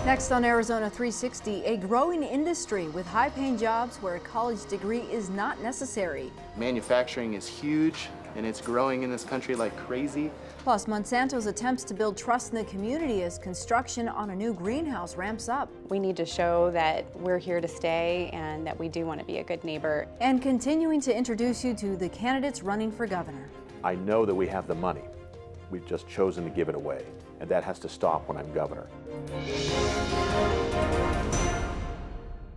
Next on Arizona 360, a growing industry with high-paying jobs where a college degree is not necessary. Manufacturing is huge and it's growing in this country like crazy. Plus, Monsanto's attempts to build trust in the community as construction on a new greenhouse ramps up. We need to show that we're here to stay and that we do want to be a good neighbor. And continuing to introduce you to the candidates running for governor. I know that we have the money. We've just chosen to give it away, and that has to stop when I'm governor.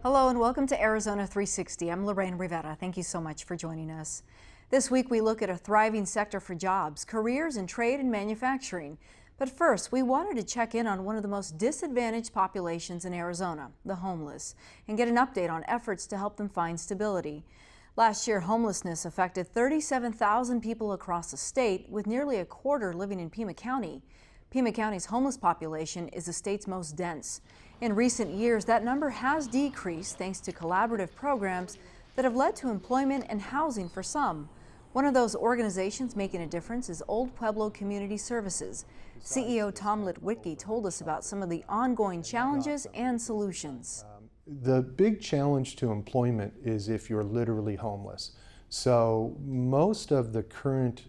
Hello and welcome to Arizona 360. I'm Lorraine Rivera. Thank you so much for joining us. This week we look at a thriving sector for jobs, careers in trade and manufacturing. But first, we wanted to check in on one of the most disadvantaged populations in Arizona, the homeless, and get an update on efforts to help them find stability. Last year, homelessness affected 37,000 people across the state, with nearly a quarter living in Pima County. Pima County's homeless population is the state's most dense. In recent years, that number has decreased thanks to collaborative programs that have led to employment and housing for some. One of those organizations making a difference is Old Pueblo Community Services. CEO Tom Litwicki told us about some of the ongoing challenges and solutions. The big challenge to employment is if you're literally homeless. So most of the current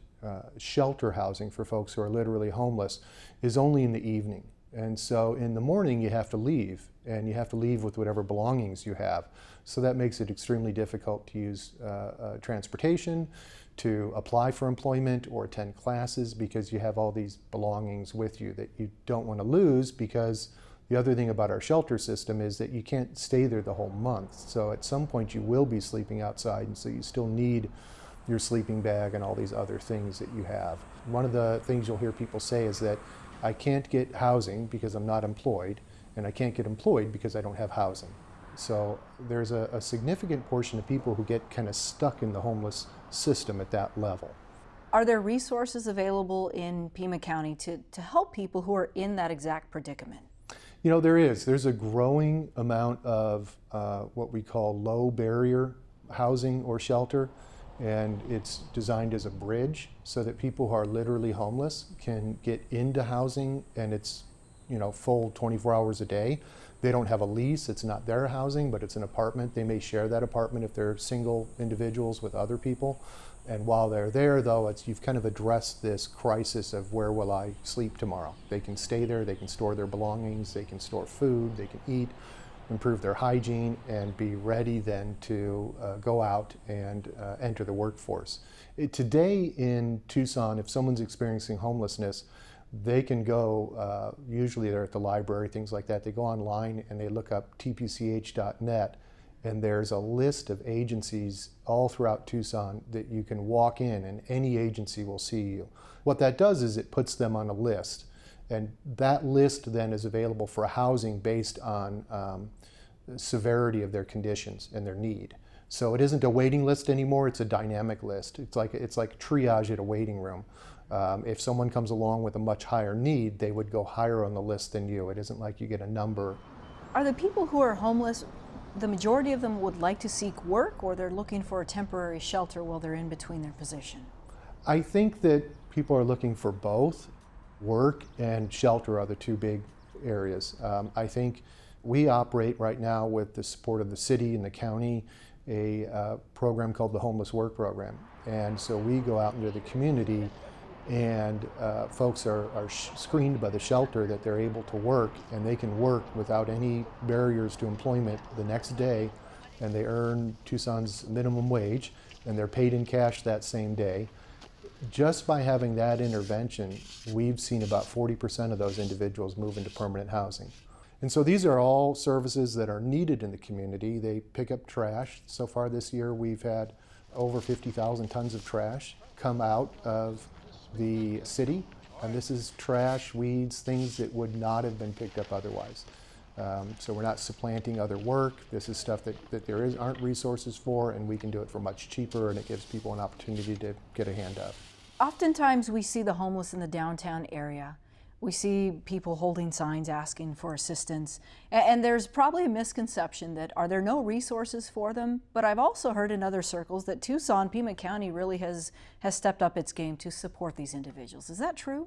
shelter housing for folks who are literally homeless is only in the evening. And so in the morning you have to leave, and you have to leave with whatever belongings you have. So that makes it extremely difficult to use transportation, to apply for employment or attend classes, because you have all these belongings with you that you don't want to lose. Because the other thing about our shelter system is that you can't stay there the whole month. So at some point you will be sleeping outside, and so you still need your sleeping bag and all these other things that you have. One of the things you'll hear people say is that I can't get housing because I'm not employed, and I can't get employed because I don't have housing. So there's a significant portion of people who get kind of stuck in the homeless system at that level. Are there resources available in Pima County to help people who are in that exact predicament? You know, there's a growing amount of what we call low barrier housing or shelter, and it's designed as a bridge so that people who are literally homeless can get into housing, and it's, you know, full 24 hours a day. They don't have a lease, it's not their housing, but it's an apartment. They may share that apartment if they're single individuals with other people. And while they're there, though, you've kind of addressed this crisis of where will I sleep tomorrow. They can stay there, they can store their belongings, they can store food, they can eat, improve their hygiene, and be ready then to go out and enter the workforce. Today in Tucson, if someone's experiencing homelessness, they can go, usually they're at the library, things like that. They go online and they look up tpch.net, and there's a list of agencies all throughout Tucson that you can walk in, and any agency will see you. What that does is it puts them on a list, and that list then is available for housing based on the severity of their conditions and their need. So it isn't a waiting list anymore, it's a dynamic list. It's like triage at a waiting room. If someone comes along with a much higher need, they would go higher on the list than you. It isn't like you get a number. Are the people who are homeless, the majority of them would like to seek work, or they're looking for a temporary shelter while they're in between their position? I think that people are looking for both. Work and shelter are the two big areas. I think we operate right now with the support of the city and the county a program called the Homeless Work Program. And so we go out into the community, and folks are screened by the shelter that they're able to work, and they can work without any barriers to employment the next day, and they earn Tucson's minimum wage, and they're paid in cash that same day. Just by having that intervention, we've seen about 40% of those individuals move into permanent housing. And so these are all services that are needed in the community. They pick up trash. So far this year, we've had over 50,000 tons of trash come out of the city. And this is trash, weeds, things that would not have been picked up otherwise. So we're not supplanting other work. This is stuff that there aren't resources for, and we can do it for much cheaper, and it gives people an opportunity to get a hand up. Oftentimes we see the homeless in the downtown area. We see people holding signs asking for assistance, and there's probably a misconception that are there no resources for them? But I've also heard in other circles that Tucson, Pima County really has stepped up its game to support these individuals. Is that true?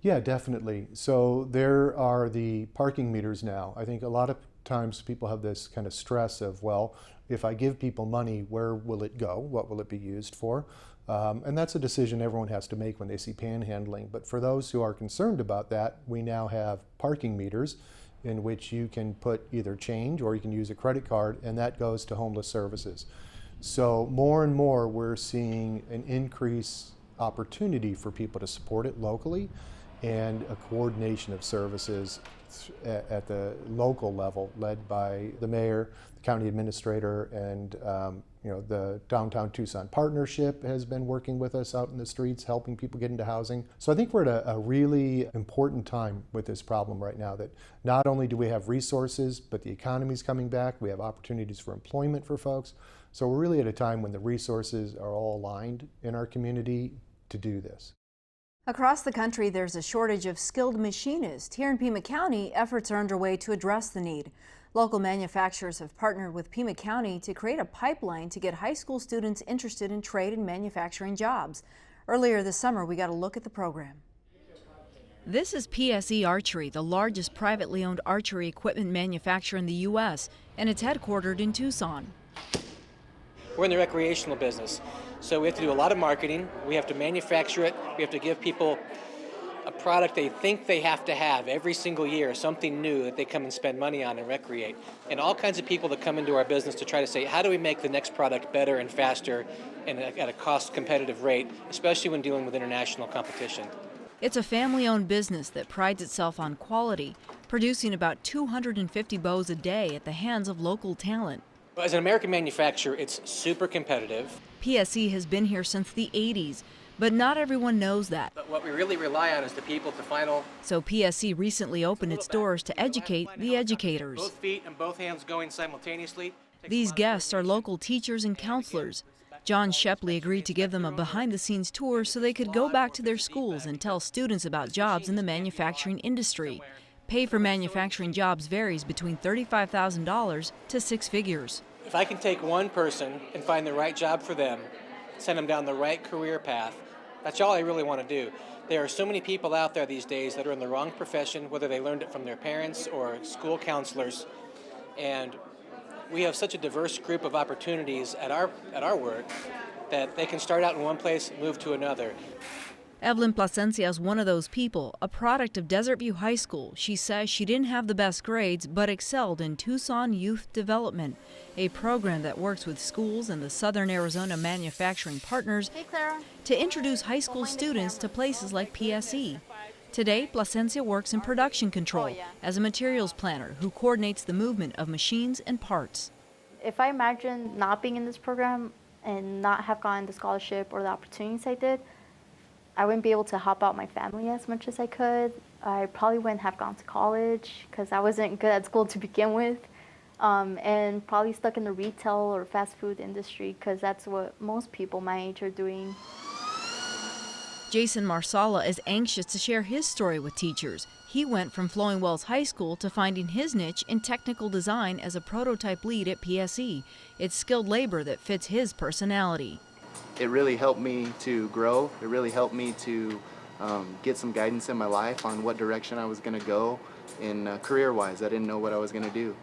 Yeah, definitely. So there are the parking meters now. I think a lot of times people have this kind of stress of, well, if I give people money, where will it go? What will it be used for? And that's a decision everyone has to make when they see panhandling. But for those who are concerned about that, we now have parking meters in which you can put either change or you can use a credit card, and that goes to homeless services. So more and more we're seeing an increased opportunity for people to support it locally, and a coordination of services at the local level led by the mayor, the county administrator, and the Downtown Tucson Partnership has been working with us out in the streets, helping people get into housing. So I think we're at a really important time with this problem right now, that not only do we have resources, but the economy's coming back, we have opportunities for employment for folks. So we're really at a time when the resources are all aligned in our community to do this. Across the country, there's a shortage of skilled machinists. Here in Pima County, efforts are underway to address the need. Local manufacturers have partnered with Pima County to create a pipeline to get high school students interested in trade and manufacturing jobs. Earlier this summer, we got a look at the program. This is PSE Archery, the largest privately owned archery equipment manufacturer in the U.S., and it's headquartered in Tucson. We're in the recreational business, so we have to do a lot of marketing. We have to manufacture it. We have to give people a product they think they have to have every single year, something new that they come and spend money on and recreate. And all kinds of people that come into our business to try to say, how do we make the next product better and faster and at a cost competitive rate, especially when dealing with international competition. It's a family-owned business that prides itself on quality, producing about 250 bows a day at the hands of local talent. As an American manufacturer, it's super competitive. PSE has been here since the 80s, but not everyone knows that. But what we really rely on is the people to final. So PSE recently opened its doors to educate the educators. Both feet and both hands going simultaneously. These guests are local teachers and counselors. John Shepley agreed to give them a behind-the-scenes tour so they could go back to their schools and tell students about jobs in the manufacturing industry. Pay for manufacturing jobs varies between $35,000 to six figures. If I can take one person and find the right job for them, send them down the right career path, that's all I really want to do. There are so many people out there these days that are in the wrong profession, whether they learned it from their parents or school counselors, and we have such a diverse group of opportunities at our work that they can start out in one place and move to another. Evelyn Plasencia is one of those people, a product of Desert View High School. She says she didn't have the best grades, but excelled in Tucson Youth Development, a program that works with schools and the Southern Arizona manufacturing partners to introduce high school students to places like PSE. Today, Plasencia works in production control as a materials planner who coordinates the movement of machines and parts. If I imagine not being in this program and not have gotten the scholarship or the opportunities I did, I wouldn't be able to help out my family as much as I could. I probably wouldn't have gone to college because I wasn't good at school to begin with, and probably stuck in the retail or fast food industry because that's what most people my age are doing. Jason Marsala is anxious to share his story with teachers. He went from Flowing Wells High School to finding his niche in technical design as a prototype lead at PSE. It's skilled labor that fits his personality. It really helped me to grow. It really helped me to get some guidance in my life on what direction I was going to go in career-wise. I didn't know what I was going to do.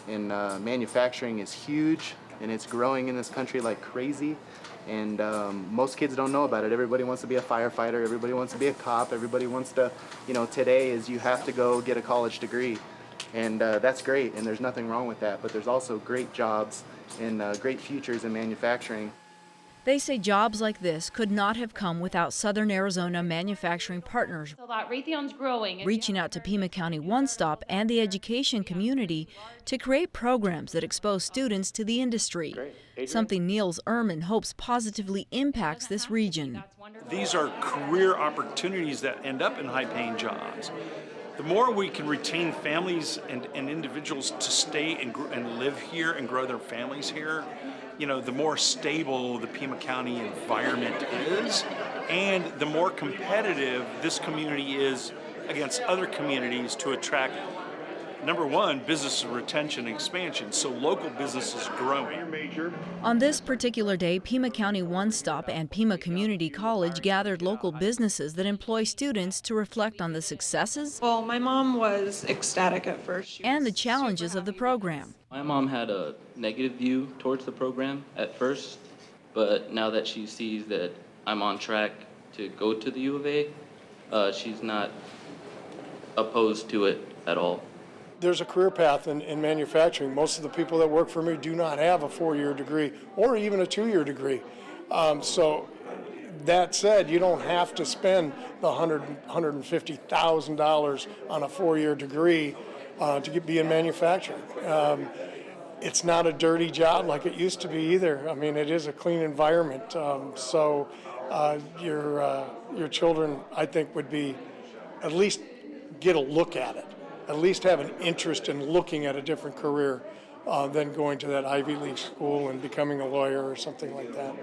And manufacturing is huge, and it's growing in this country like crazy. And most kids don't know about it. Everybody wants to be a firefighter. Everybody wants to be a cop. Everybody wants to, today is you have to go get a college degree. And that's great, and there's nothing wrong with that. But there's also great jobs and great futures in manufacturing. They say jobs like this could not have come without Southern Arizona manufacturing partners, so that Raytheon's growing. Reaching out to Pima County One Stop and the education community to create programs that expose students to the industry, something Niels Ehrman hopes positively impacts this region. These are career opportunities that end up in high-paying jobs. The more we can retain families and individuals to stay and live here and grow their families here, the more stable the Pima County environment is, and the more competitive this community is against other communities to attract number one, business retention and expansion, so local business is growing. On this particular day, Pima County One Stop and Pima Community College gathered local businesses that employ students to reflect on the successes Well, my mom was ecstatic at first. and the challenges of the program. My mom had a negative view towards the program at first, but now that she sees that I'm on track to go to the U of A, she's not opposed to it at all. There's a career path in manufacturing. Most of the people that work for me do not have a 4-year degree or even a 2-year degree. So that said, you don't have to spend the $150,000 on a 4-year degree to be in manufacturing. It's not a dirty job like it used to be either. I mean, it is a clean environment. So your children, I think, would be at least get a look at it, at least have an interest in looking at a different career than going to that Ivy League school and becoming a lawyer or something like that.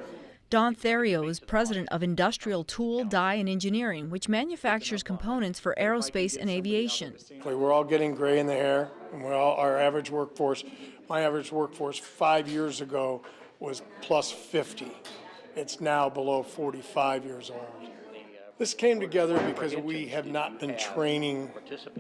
Don Therio is president of Industrial Tool, Die, and Engineering, which manufactures components for aerospace and aviation. We're all getting gray in the hair, and our average workforce, my average workforce 5 years ago was plus 50. It's now below 45 years old. This came together because we have not been training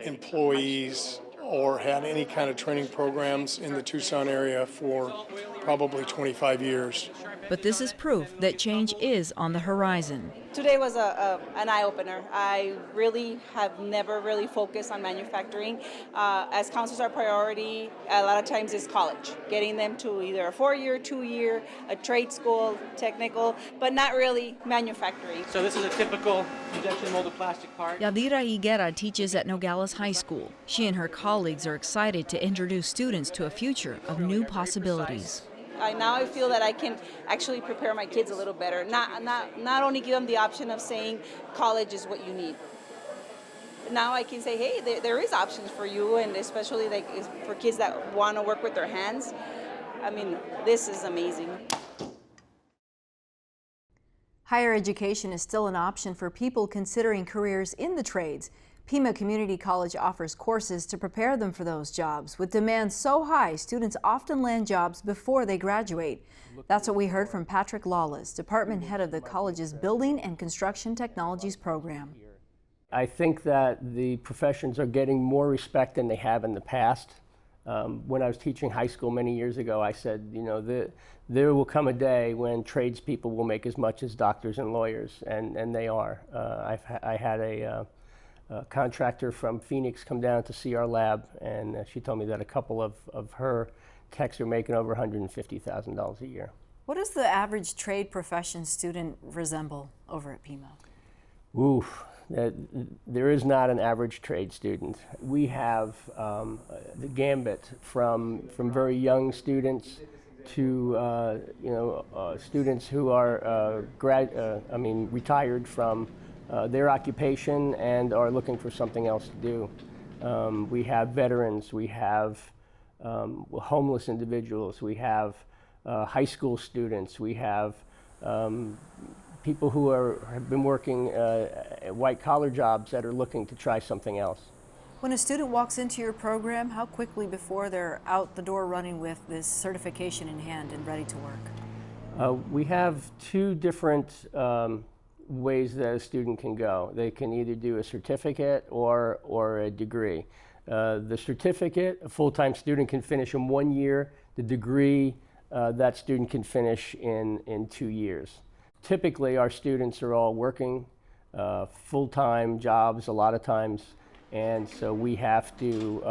employees or had any kind of training programs in the Tucson area for probably 25 years. But this is proof that change is on the horizon. Today was an eye-opener. I really have never really focused on manufacturing. As counselors, our priority a lot of times is college, getting them to either a 4-year, 2-year, a trade school, technical, but not really manufacturing. So this is a typical injection molded plastic part. Yadira Higuera teaches at Nogales High School. She and her colleagues are excited to introduce students to a future of new possibilities. Now I feel that I can actually prepare my kids a little better. Not only give them the option of saying college is what you need. Now I can say, hey, there is options for you, and especially like for kids that want to work with their hands. I mean, this is amazing. Higher education is still an option for people considering careers in the trades. Pima Community College offers courses to prepare them for those jobs. With demand so high, students often land jobs before they graduate. That's what we heard from Patrick Lawless, department head of the college's Building and Construction Technologies program. I think that the professions are getting more respect than they have in the past. When I was teaching high school many years ago, I said, you know, there will come a day when tradespeople will make as much as doctors and lawyers, and they are. I had a contractor from Phoenix come down to see our lab, and she told me that a couple of her techs are making over $150,000 a year. What does the average trade profession student resemble over at Pima? Oof, there is not an average trade student. We have the gambit from very young students to students who are retired from their occupation and are looking for something else to do. We have veterans, we have homeless individuals, we have high school students, we have people who have been working white-collar jobs that are looking to try something else. When a student walks into your program, how quickly before they're out the door running with this certification in hand and ready to work? We have two different ways that a student can go. They can either do a certificate or a degree. The certificate, a full-time student can finish in 1 year. The degree, that student can finish in 2 years. Typically, our students are all working full-time jobs a lot of times, and so we have to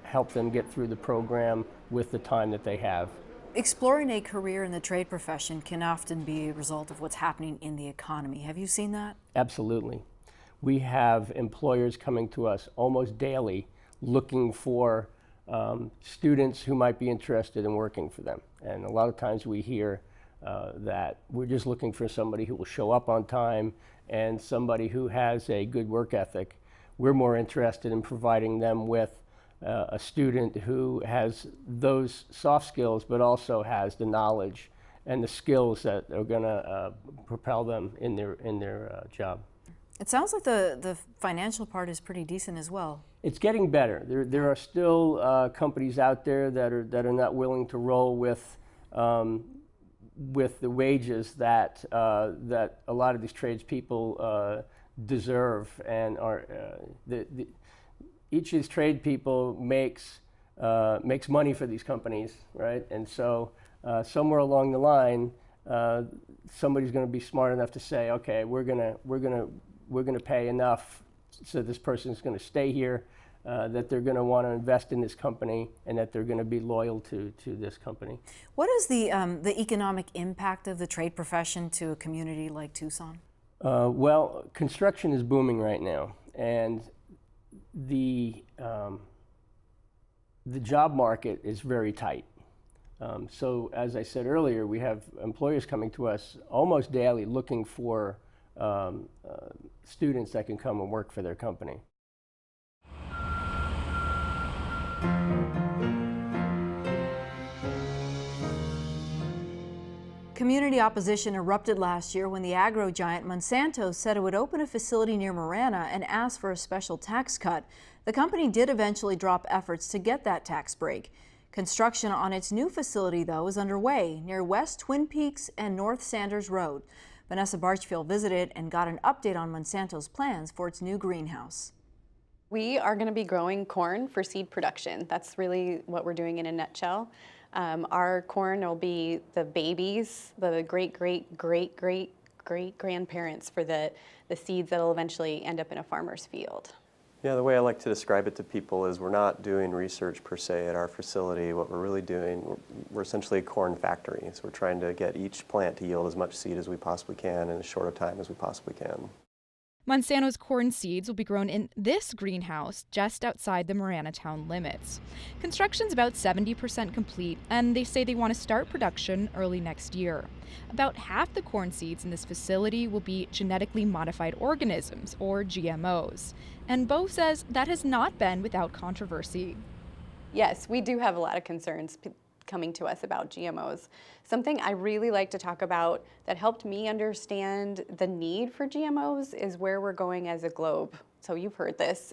help them get through the program with the time that they have. Exploring a career in the trade profession can often be a result of what's happening in the economy. Have you seen that? Absolutely. We have employers coming to us almost daily looking for students who might be interested in working for them. And a lot of times we hear that we're just looking for somebody who will show up on time and somebody who has a good work ethic. We're more interested in providing them with a student who has those soft skills but also has the knowledge and the skills that are going to propel them in their job. It sounds like the financial part is pretty decent as well. It's getting better. There are still companies out there that are not willing to roll with the wages that that a lot of these tradespeople deserve, and are each of these trade people makes money for these companies, right? And so somewhere along the line, somebody's going to be smart enough to say, okay, we're gonna pay enough so this person's going to stay here, that they're going to want to invest in this company, and that they're going to be loyal to this company. What is the economic impact of the trade profession to a community like Tucson? Well, construction is booming right now, and the job market is very tight. So as I said earlier, we have employers coming to us almost daily looking for students that can come and work for their company. Community opposition erupted last year when the agro giant Monsanto said it would open a facility near Marana and ask for a special tax cut. The company did eventually drop efforts to get that tax break. Construction on its new facility, though, is underway near West Twin Peaks and North Sanders Road. Vanessa Barchfield visited and got an update on Monsanto's plans for its new greenhouse. We are going to be growing corn for seed production. That's really what we're doing in a nutshell. Our corn will be the babies, the great-great-great-great-great-grandparents for the seeds that will eventually end up in a farmer's field. Yeah, the way I like to describe it to people is we're not doing research per se at our facility. What we're really doing, we're essentially a corn factory. So we're trying to get each plant to yield as much seed as we possibly can in as short a time as we possibly can. Monsanto's corn seeds will be grown in this greenhouse just outside the Marana town limits. Construction's about 70% complete, and they say they want to start production early next year. About half the corn seeds in this facility will be genetically modified organisms, or GMOs. And Bo says that has not been without controversy. Yes, we do have a lot of concerns coming to us about GMOs. Something I really like to talk about that helped me understand the need for GMOs is where we're going as a globe. So you've heard this,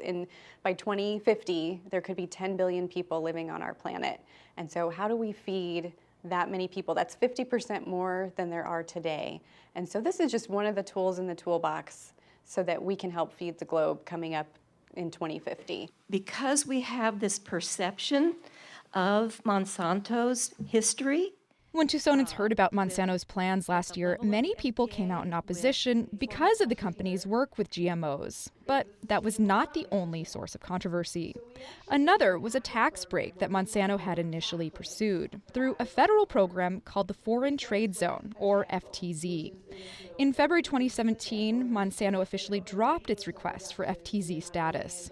by 2050, there could be 10 billion people living on our planet. And so how do we feed that many people? That's 50% more than there are today. And so this is just one of the tools in the toolbox so that we can help feed the globe coming up in 2050. Because we have this perception of Monsanto's history. When Tucsonans heard about Monsanto's plans last year, many people came out in opposition because of the company's work with GMOs. But that was not the only source of controversy. Another was a tax break that Monsanto had initially pursued through a federal program called the Foreign Trade Zone, or FTZ. In February 2017, Monsanto officially dropped its request for FTZ status.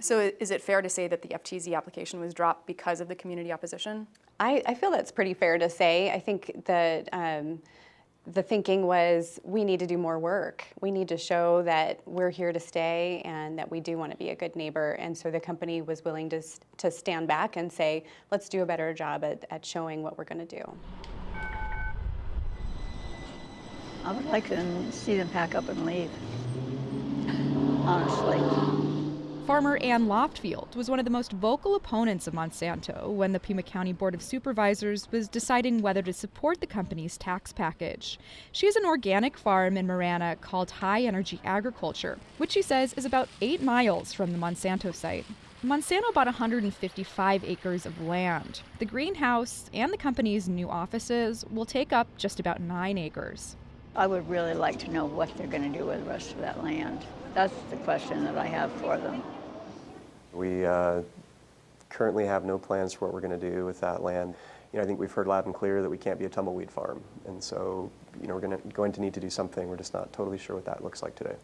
So is it fair to say that the FTZ application was dropped because of the community opposition? I feel that's pretty fair to say. I think that the thinking was we need to do more work. We need to show that we're here to stay and that we do want to be a good neighbor. And so the company was willing to stand back and say, let's do a better job at showing what we're going to do. I would like to see them pack up and leave, honestly. Farmer Ann Loftfield was one of the most vocal opponents of Monsanto when the Pima County Board of Supervisors was deciding whether to support the company's tax package. She has an organic farm in Marana called High Energy Agriculture, which she says is about 8 miles from the Monsanto site. Monsanto bought 155 acres of land. The greenhouse and the company's new offices will take up just about 9 acres. I would really like to know what they're going to do with the rest of that land. That's the question that I have for them. We currently have no plans for what we're going to do with that land. I think we've heard loud and clear that we can't be a tumbleweed farm. And so, we're going to need to do something. We're just not totally sure what that looks like today.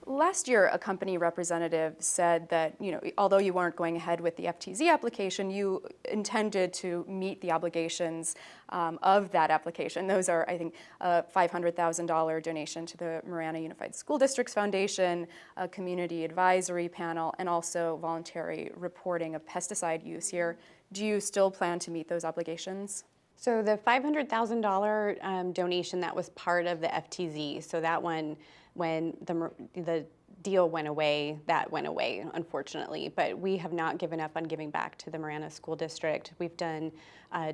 Last year, a company representative said that, although you weren't going ahead with the FTZ application, you intended to meet the obligations of that application. Those are, I think, a $500,000 donation to the Marana Unified School Districts Foundation, a community advisory panel, and also voluntary reporting of pesticide use here. Do you still plan to meet those obligations? So the $500,000 donation, that was part of the FTZ. So that one when the deal went away, that went away, unfortunately. But we have not given up on giving back to the Marana School District. We've done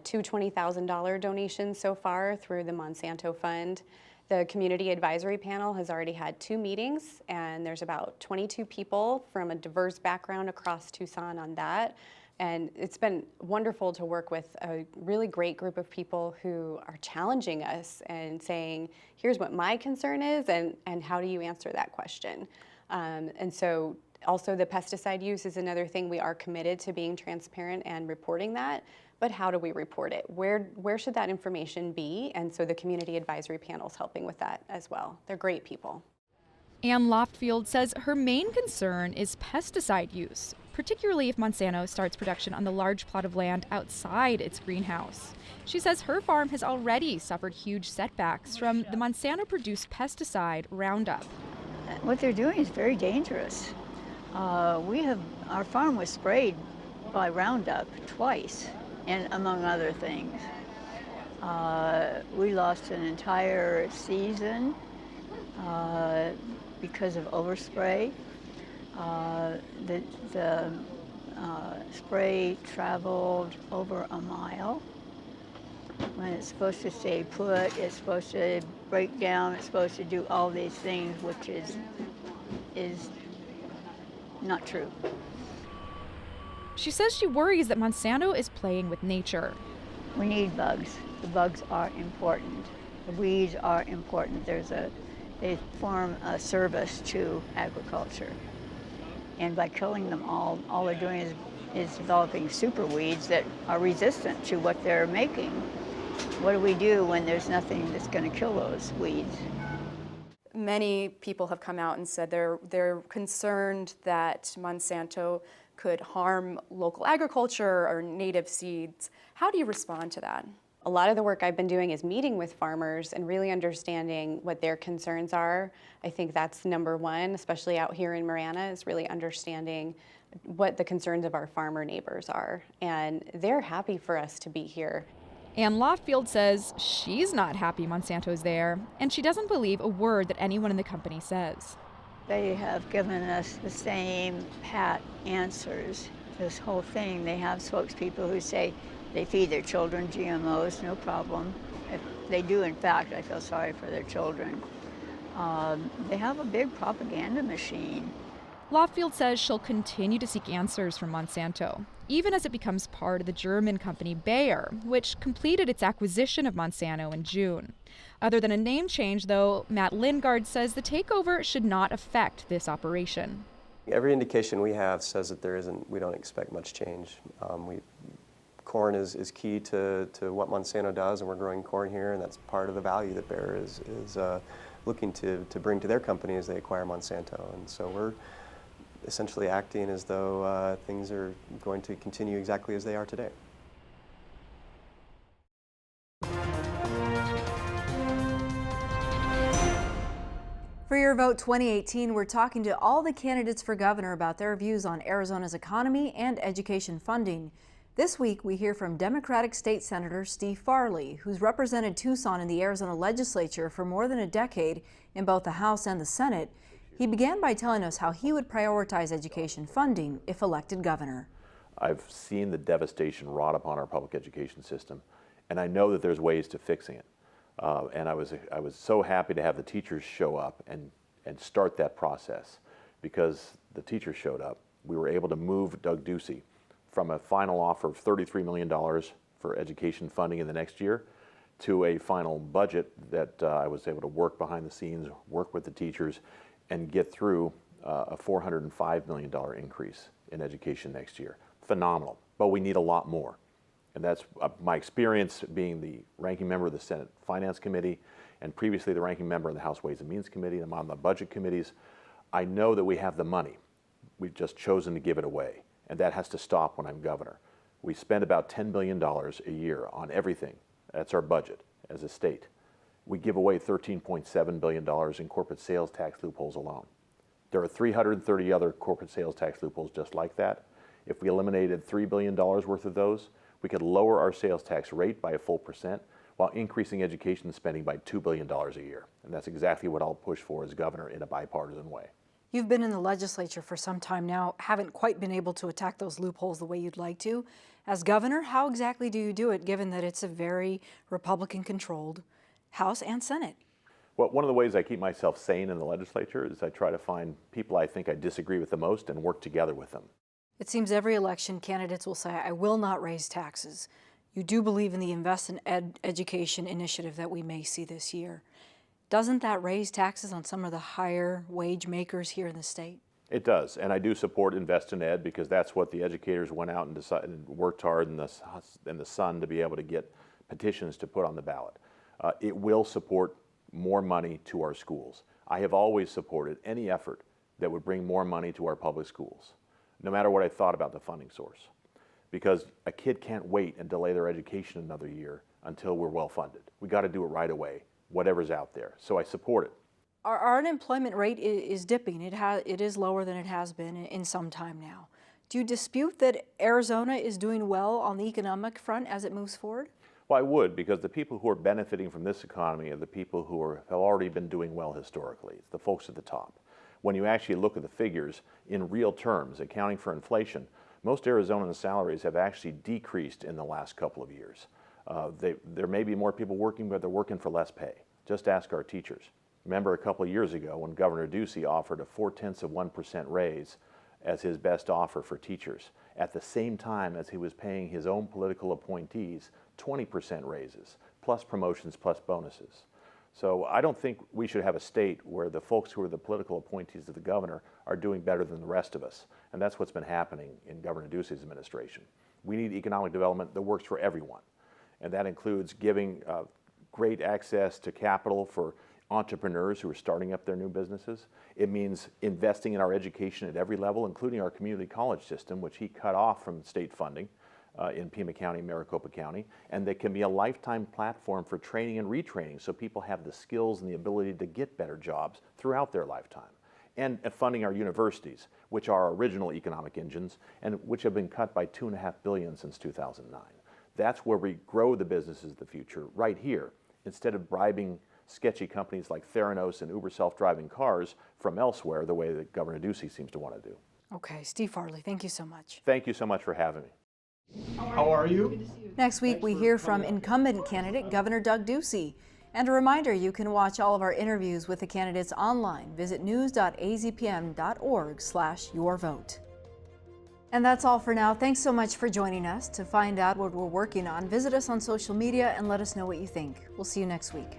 two $20,000 donations so far through the Monsanto Fund. The Community Advisory Panel has already had 2 meetings, and there's about 22 people from a diverse background across Tucson on that. And it's been wonderful to work with a really great group of people who are challenging us and saying, here's what my concern is, and how do you answer that question? And so also the pesticide use is another thing. We are committed to being transparent and reporting that, but how do we report it? Where should that information be? And so the Community Advisory Panel is helping with that as well. They're great people. Ann Loftfield says her main concern is pesticide use, particularly if Monsanto starts production on the large plot of land outside its greenhouse. She says her farm has already suffered huge setbacks from the Monsanto-produced pesticide Roundup. What they're doing is very dangerous. Our farm was sprayed by Roundup twice, and among other things. We lost an entire season because of overspray. The spray traveled over a mile. When it's supposed to stay put, it's supposed to break down, it's supposed to do all these things, which is not true. She says she worries that Monsanto is playing with nature. We need bugs. The bugs are important. The weeds are important. They form a service to agriculture. And by killing them all they're doing is developing super weeds that are resistant to what they're making. What do we do when there's nothing that's going to kill those weeds? Many people have come out and said they're concerned that Monsanto could harm local agriculture or native seeds. How do you respond to that? A lot of the work I've been doing is meeting with farmers and really understanding what their concerns are. I think that's number one, especially out here in Marana, is really understanding what the concerns of our farmer neighbors are. And they're happy for us to be here. Ann Loftfield says she's not happy Monsanto's there, and she doesn't believe a word that anyone in the company says. They have given us the same pat answers. This whole thing, they have spokespeople who say they feed their children GMOs, no problem. If they do, in fact, I feel sorry for their children. They have a big propaganda machine. Loftfield says she'll continue to seek answers from Monsanto, even as it becomes part of the German company Bayer, which completed its acquisition of Monsanto in June. Other than a name change, though, Matt Lingard says the takeover should not affect this operation. Every indication we have says that we don't expect much change. Corn is key to what Monsanto does, and we're growing corn here, and that's part of the value that Bayer is looking to bring to their company as they acquire Monsanto. And so we're essentially acting as though things are going to continue exactly as they are today. For Your Vote 2018, we're talking to all the candidates for governor about their views on Arizona's economy and education funding. This week, we hear from Democratic State Senator Steve Farley, who's represented Tucson in the Arizona legislature for more than a decade in both the House and the Senate. He began by telling us how he would prioritize education funding if elected governor. I've seen the devastation wrought upon our public education system, and I know that there's ways to fixing it. And I was so happy to have the teachers show up and start that process. Because the teachers showed up, we were able to move Doug Ducey from a final offer of $33 million for education funding in the next year to a final budget that I was able to work behind the scenes, work with the teachers, and get through a $405 million increase in education next year. Phenomenal, but we need a lot more. And that's my experience being the ranking member of the Senate Finance Committee and previously the ranking member of the House Ways and Means Committee and on the budget committees. I know that we have the money. We've just chosen to give it away, and that has to stop when I'm governor. We spend about $10 billion a year on everything. That's our budget as a state. We give away $13.7 billion in corporate sales tax loopholes alone. There are 330 other corporate sales tax loopholes just like that. If we eliminated $3 billion worth of those, we could lower our sales tax rate by a full % while increasing education spending by $2 billion a year. And that's exactly what I'll push for as governor in a bipartisan way. You've been in the legislature for some time now, haven't quite been able to attack those loopholes the way you'd like to. As governor, how exactly do you do it, given that it's a very Republican-controlled House and Senate? Well, one of the ways I keep myself sane in the legislature is I try to find people I think I disagree with the most and work together with them. It seems every election candidates will say, I will not raise taxes. You do believe in the Invest in Education initiative that we may see this year. Doesn't that raise taxes on some of the higher wage makers here in the state? It does, and I do support Invest in Ed because that's what the educators went out and decided and worked hard in the sun to be able to get petitions to put on the ballot. It will support more money to our schools. I have always supported any effort that would bring more money to our public schools, no matter what I thought about the funding source. Because a kid can't wait and delay their education another year until we're well funded. We got to do it right away, whatever's out there. So I support it. Our unemployment rate is dipping. It is lower than it has been in some time now. Do you dispute that Arizona is doing well on the economic front as it moves forward? Well, I would, because the people who are benefiting from this economy are the people who have already been doing well historically. It's the folks at the top. When you actually look at the figures in real terms, accounting for inflation, most Arizonans' salaries have actually decreased in the last couple of years. There may be more people working, but they're working for less pay. Just ask our teachers. Remember a couple of years ago when Governor Ducey offered a 0.4% raise as his best offer for teachers, at the same time as he was paying his own political appointees 20% raises, plus promotions, plus bonuses. So I don't think we should have a state where the folks who are the political appointees of the governor are doing better than the rest of us. And that's what's been happening in Governor Ducey's administration. We need economic development that works for everyone. And that includes giving great access to capital for entrepreneurs who are starting up their new businesses. It means investing in our education at every level, including our community college system, which he cut off from state funding in Pima County, Maricopa County, and that can be a lifetime platform for training and retraining so people have the skills and the ability to get better jobs throughout their lifetime. And funding our universities, which are our original economic engines and which have been cut by $2.5 billion since 2009. That's where we grow the businesses of the future, right here, instead of bribing sketchy companies like Theranos and Uber self-driving cars from elsewhere the way that Governor Ducey seems to want to do. Okay, Steve Farley, thank you so much. Thank you so much for having me. How are you? Next week, we hear from incumbent candidate Governor Doug Ducey. And a reminder, you can watch all of our interviews with the candidates online. Visit news.azpm.org/yourvote. And that's all for now. Thanks so much for joining us. To find out what we're working on, visit us on social media and let us know what you think. We'll see you next week.